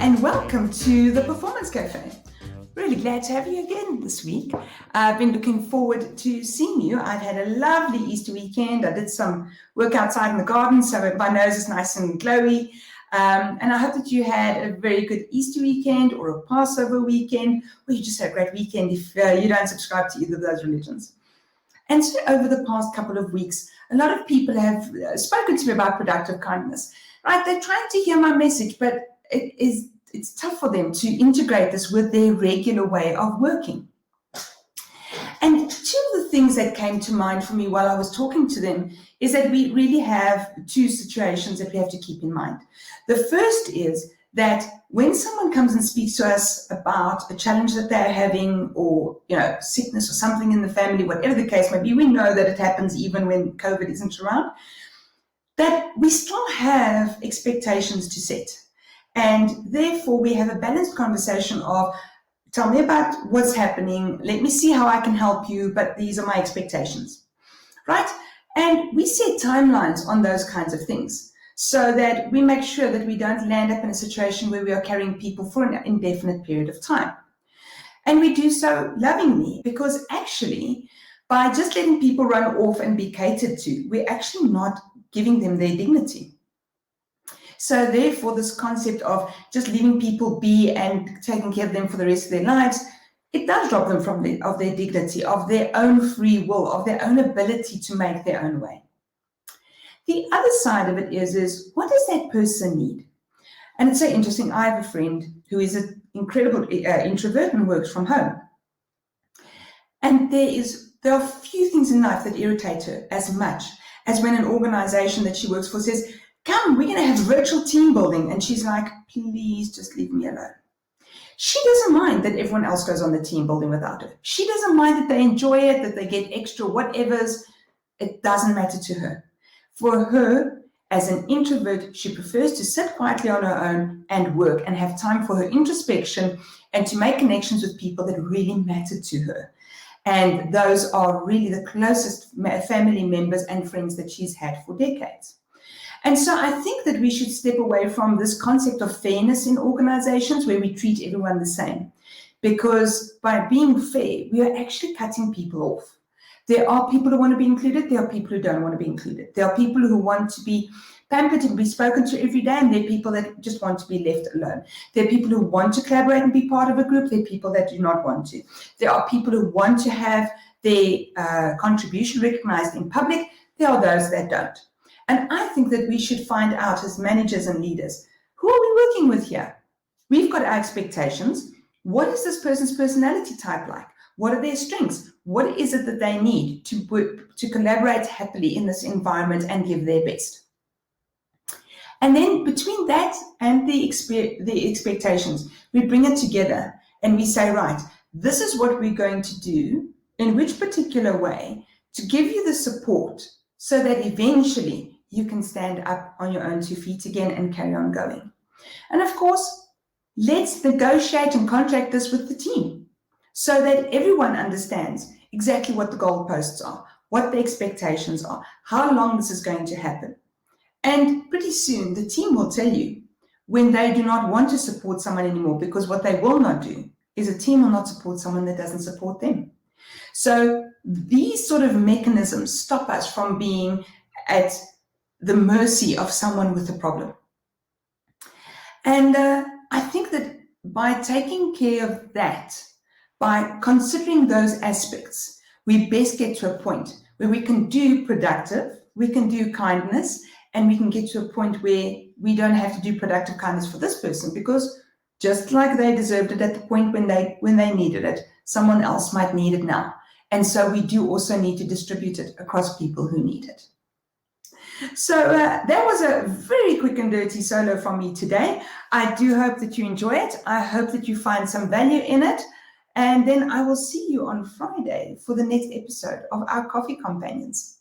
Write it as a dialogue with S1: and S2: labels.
S1: and welcome to the Performance Cafe. Really glad to have you again this week. I've been looking forward to seeing you. I've had a lovely Easter weekend. I did some work outside in the garden, so my nose is nice and glowy. And I hope that you had a very good Easter weekend or a Passover weekend, or you just had a great weekend if you don't subscribe to either of those religions. And so over the past couple of weeks, a lot of people have spoken to me about productive kindness. Right? They're trying to hear my message, but it's tough for them to integrate this with their regular way of working. And two of the things that came to mind for me while I was talking to them is that we really have two situations that we have to keep in mind. The first is that when someone comes and speaks to us about a challenge that they're having, or sickness or something in the family, whatever the case may be, we know that it happens even when COVID isn't around, that we still have expectations to set. And therefore, we have a balanced conversation of, tell me about what's happening, let me see how I can help you, but these are my expectations, right? And we set timelines on those kinds of things so that we make sure that we don't land up in a situation where we are carrying people for an indefinite period of time. And we do so lovingly, because actually, by just letting people run off and be catered to, we're actually not giving them their dignity. So therefore, this concept of just leaving people be and taking care of them for the rest of their lives, it does rob them of their dignity, of their own free will, of their own ability to make their own way. The other side of it is what does that person need? And it's so interesting. I have a friend who is an incredible introvert and works from home. And there are few things in life that irritate her as much as when an organization that she works for says, come, we're going to have virtual team building. And she's like, please just leave me alone. She doesn't mind that everyone else goes on the team building without her. She doesn't mind that they enjoy it, that they get extra whatevers. It doesn't matter to her. For her, as an introvert, she prefers to sit quietly on her own and work and have time for her introspection and to make connections with people that really matter to her. And those are really the closest family members and friends that she's had for decades. And so I think that we should step away from this concept of fairness in organizations where we treat everyone the same. Because by being fair, we are actually cutting people off. There are people who want to be included. There are people who don't want to be included. There are people who want to be pampered and be spoken to every day, and there are people that just want to be left alone. There are people who want to collaborate and be part of a group. There are people that do not want to. There are people who want to have their contribution recognized in public. There are those that don't. And I think that we should find out as managers and leaders, who are we working with here? We've got our expectations. What is this person's personality type like? What are their strengths? What is it that they need to collaborate happily in this environment and give their best? And then between that and the expectations, we bring it together and we say, right, this is what we're going to do, in which particular way, to give you the support so that eventually you can stand up on your own 2 feet again and carry on going. And of course, let's negotiate and contract this with the team so that everyone understands exactly what the goalposts are, what the expectations are, how long this is going to happen. And pretty soon, the team will tell you when they do not want to support someone anymore, because what they will not do is a team will not support someone that doesn't support them. So these sort of mechanisms stop us from being at the mercy of someone with a problem. And I think that by taking care of that, by considering those aspects, we best get to a point where we can do productive, we can do kindness, and we can get to a point where we don't have to do productive kindness for this person, because just like they deserved it at the point when they needed it, someone else might need it now. And so we do also need to distribute it across people who need it. So that was a very quick and dirty solo from me today. I do hope that you enjoy it. I hope that you find some value in it. And then I will see you on Friday for the next episode of our Coffee Companions.